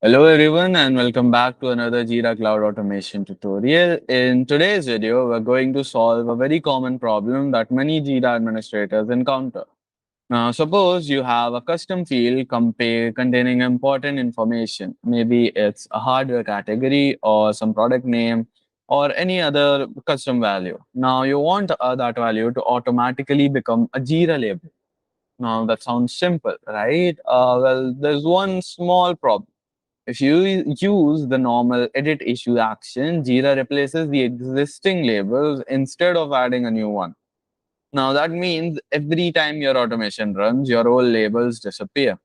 Hello everyone and welcome back to another Jira Cloud Automation tutorial. In today's video, we're going to solve a very common problem that many Jira administrators encounter. Now, suppose you have a custom field containing important information. Maybe it's a hardware category or some product name or any other custom value. Now, you want that value to automatically become a Jira label. Now, that sounds simple, right? Well, there's one small problem. If you use the normal edit issue action, Jira replaces the existing labels instead of adding a new one. Now that means every time your automation runs, your old labels disappear.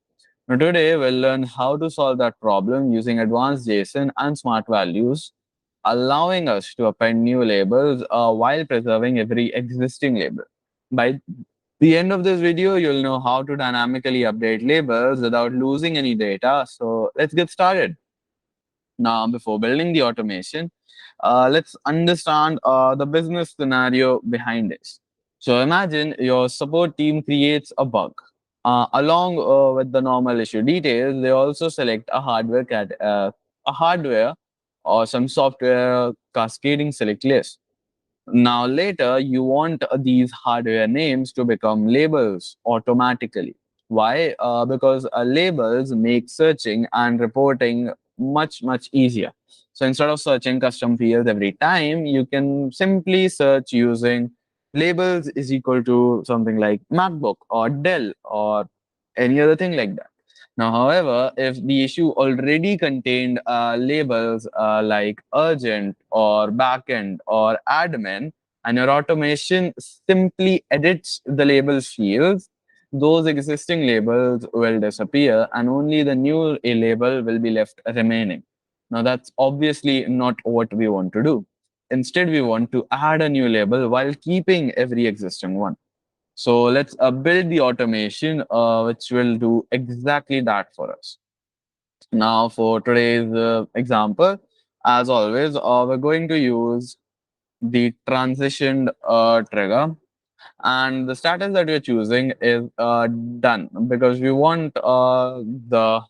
Now today we'll learn how to solve that problem using advanced JSON and smart values, allowing us to append new labels while preserving every existing label. By the end of this video, you'll know how to dynamically update labels without losing any data. So let's get started. Now, before building the automation, let's understand the business scenario behind this. So imagine your support team creates a bug. Along with the normal issue details, they also select a hardware or some software cascading select list. Now later, you want these hardware names to become labels automatically. Why? Because labels make searching and reporting much easier. So instead of searching custom fields every time, you can simply search using labels is equal to something like MacBook or Dell or any other thing like that. Now, however, if the issue already contained labels like urgent or backend or admin, and your automation simply edits the labels fields, those existing labels will disappear and only the new label will be left remaining. Now, that's obviously not what we want to do. Instead, we want to add a new label while keeping every existing one. So let's build the automation which will do exactly that for us. Now, for today's example, as always, we're going to use the transitioned trigger. And the status that we're choosing is done because we want the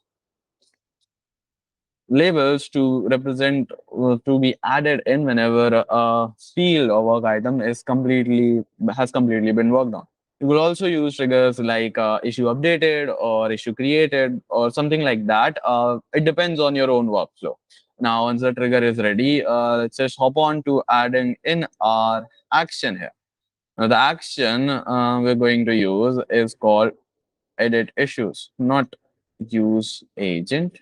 labels to represent to be added in whenever a field or work item is completely been worked on. You will also use triggers like issue updated or issue created or something like that. It depends on your own workflow. Now, once the trigger is ready, let's just hop on to adding in our action here. Now, the action we're going to use is called edit issues, not use agent.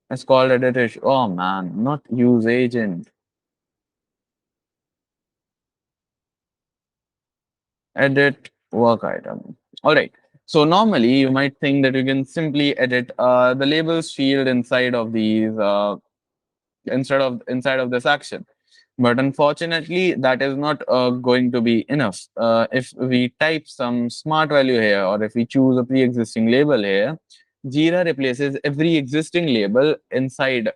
It's called edit issue. Oh man, not use agent. Edit work item. All right. So normally you might think that you can simply edit the labels field inside of these inside of this action. But unfortunately, that is not going to be enough. If we type some smart value here, or if we choose a pre-existing label here, Jira replaces every existing label inside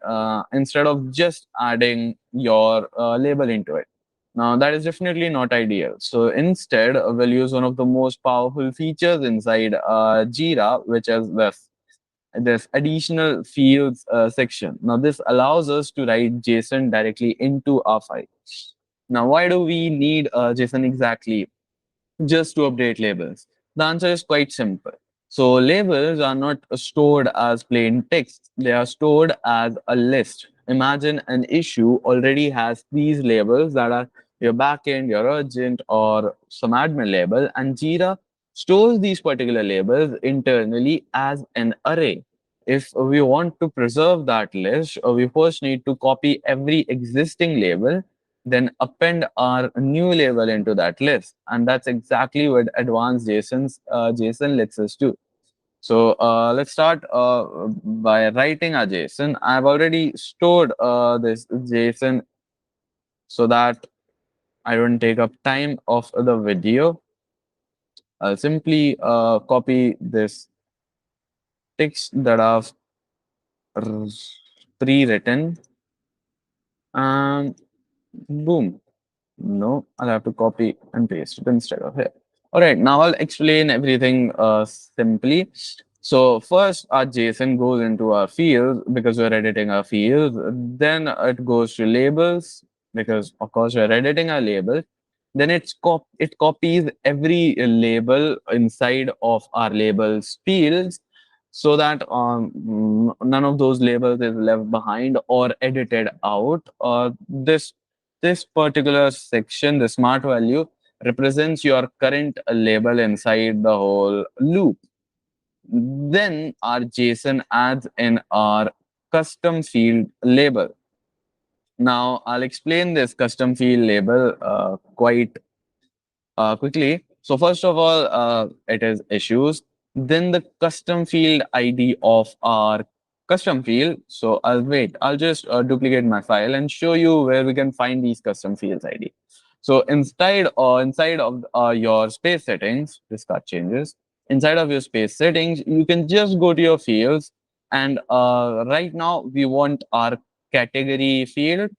instead of just adding your label into it. Now, that is definitely not ideal. So instead, we'll use one of the most powerful features inside Jira, which is this additional fields section. Now, this allows us to write JSON directly into our file. Now, why do we need JSON exactly? Just to update labels? The answer is quite simple. So labels are not stored as plain text. They are stored as a list. Imagine an issue already has these labels that are your backend, your urgent, or some admin label, and Jira stores these particular labels internally as an array. If we want to preserve that list, we first need to copy every existing label, then append our new label into that list. And that's exactly what advanced JSON lets us do. So let's start by writing a JSON. I've already stored this JSON so that I don't take up time of the video. I'll simply copy this text that I've pre-written and boom. No, I'll have to copy and paste it instead of here. All right, now I'll explain everything simply. So first our JSON goes into our fields because we're editing our fields. Then it goes to labels because of course we're editing our labels. Then it copies every label inside of our labels fields so that none of those labels is left behind or edited out. This particular section, the smart value, represents your current label inside the whole loop. Then our JSON adds in our custom field label. Now I'll explain this custom field label quite quickly. So first of all, it is issues. Then the custom field ID of our custom field. So I'll just duplicate my file and show you where we can find these custom fields ID. So inside of your space settings, discard changes. Inside of your space settings, you can just go to your fields, and right now we want our category field.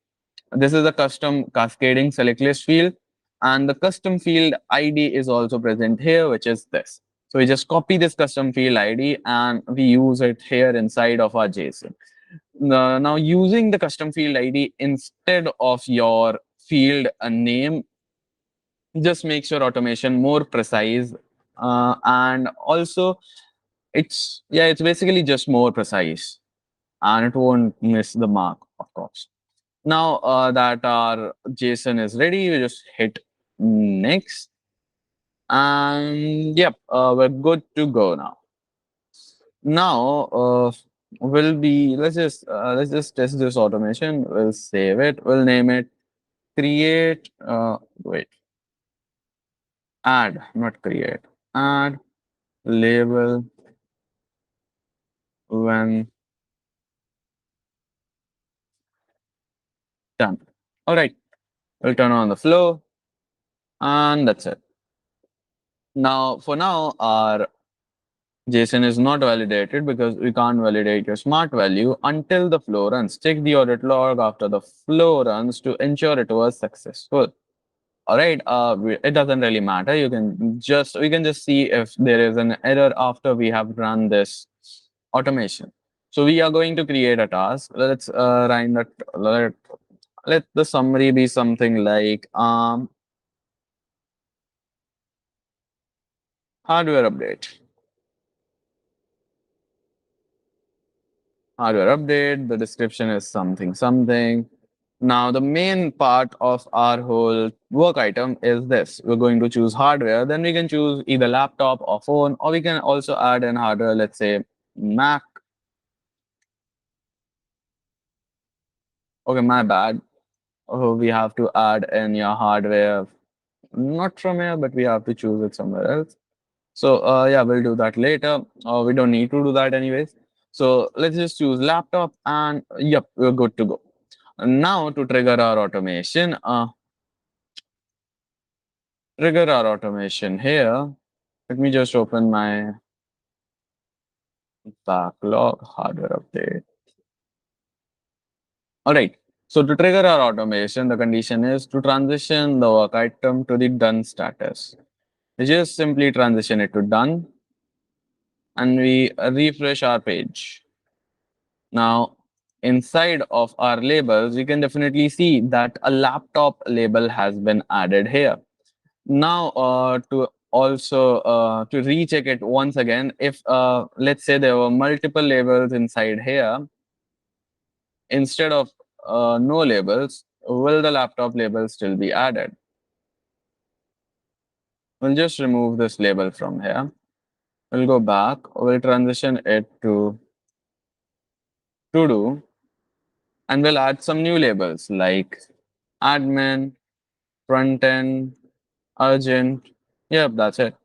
This is a custom cascading select list field, and the custom field ID is also present here, which is this. So we just copy this custom field ID and we use it here inside of our JSON. Now using the custom field ID instead of your field name just makes your automation more precise, and also it's basically just more precise, and it won't miss the mark, of course. Now that our JSON is ready, we just hit next, and yep, we're good to go now. Now will be let's just test this automation. We'll save it. We'll name it create. Wait, add, not create. Add label when done. All right, we'll turn on the flow, and that's it. Now, for now, our JSON is not validated because we can't validate your smart value until the flow runs. Check the audit log after the flow runs to ensure it was successful. All right, it doesn't really matter. We can just see if there is an error after we have run this automation. So we are going to create a task. Let's run that. Let the summary be something like hardware update. Hardware update. The description is something something. Now, the main part of our whole work item is this. We're going to choose hardware. Then we can choose either laptop or phone, or we can also add in hardware, let's say Mac. Okay, my bad. Oh, we have to add in your hardware, not from here, but we have to choose it somewhere else. So yeah, we'll do that later. We don't need to do that anyways. So let's just choose laptop, and yep, we're good to go. Now to trigger our automation, here. Let me just open my backlog hardware update. All right. So to trigger our automation, the condition is to transition the work item to the done status. We just simply transition it to done, and we refresh our page. Now, inside of our labels, you can definitely see that a laptop label has been added here. Now, to recheck it once again, if let's say there were multiple labels inside here, instead of no labels, will the laptop label still be added? We'll just remove this label from here. We'll go back. We'll transition it to do, and we'll add some new labels like admin, front end, urgent. Yep, that's it.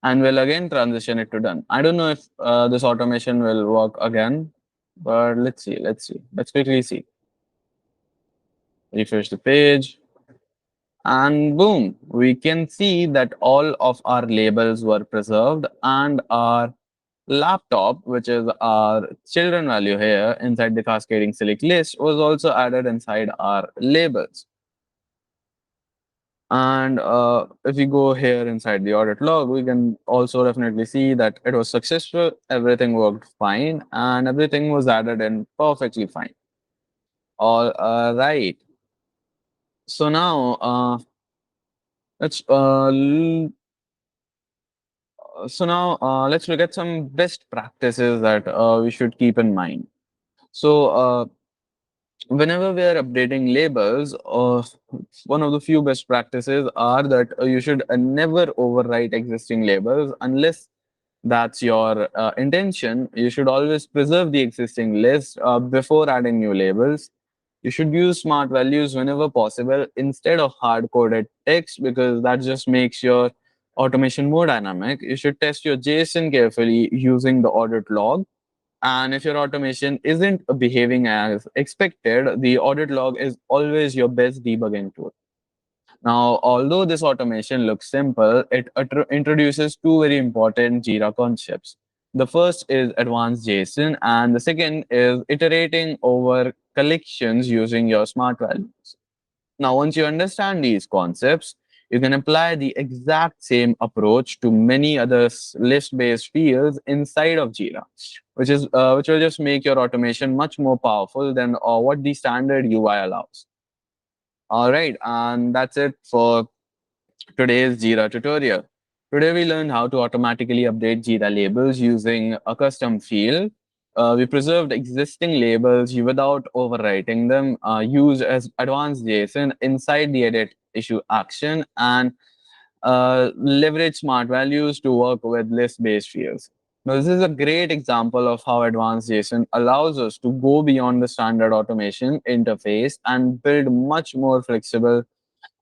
And we'll again transition it to done. I don't know if this automation will work again, but let's see. Let's quickly see. Refresh the page. And boom, we can see that all of our labels were preserved, and our laptop, which is our children value here inside the cascading select list, was also added inside our labels. And if we go here inside the audit log, we can also definitely see that it was successful, everything worked fine, and everything was added in perfectly fine. All right. So now let's let's look at some best practices that we should keep in mind. So whenever we are updating labels, one of the few best practices are that you should never overwrite existing labels unless that's your intention. You should always preserve the existing list before adding new labels. You should use smart values whenever possible instead of hard coded text because that just makes your automation more dynamic. You should test your JSON carefully using the audit log. And if your automation isn't behaving as expected, the audit log is always your best debugging tool. Now, although this automation looks simple, it introduces two very important Jira concepts. The first is advanced JSON, and the second is iterating over collections using your smart values. Now, once you understand these concepts, you can apply the exact same approach to many other list-based fields inside of Jira, which will just make your automation much more powerful than what the standard UI allows. All right, and that's it for today's Jira tutorial. Today we learned how to automatically update Jira labels using a custom field. We preserved existing labels without overwriting them, used as advanced JSON inside the edit issue action, and leverage smart values to work with list-based fields. Now, this is a great example of how advanced JSON allows us to go beyond the standard automation interface and build much more flexible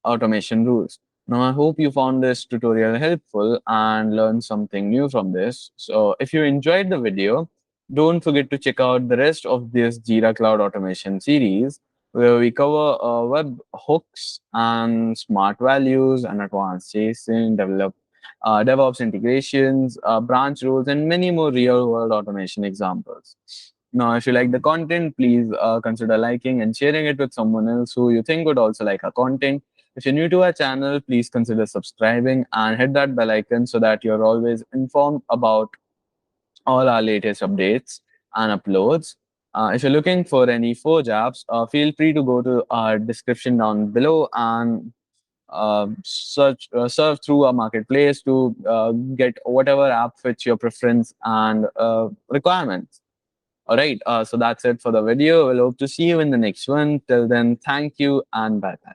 automation rules. Now, I hope you found this tutorial helpful and learned something new from this. So, if you enjoyed the video, don't forget to check out the rest of this Jira Cloud Automation series, where we cover web hooks and smart values and advanced JSON, DevOps integrations, branch rules, and many more real-world automation examples. Now, if you like the content, please consider liking and sharing it with someone else who you think would also like our content. If you're new to our channel, please consider subscribing and hit that bell icon so that you're always informed about all our latest updates and uploads. If you're looking for any Forge apps, feel free to go to our description down below and surf through our marketplace to get whatever app fits your preference and requirements. All right, so that's it for the video. We'll hope to see you in the next one. Till then, thank you and bye bye.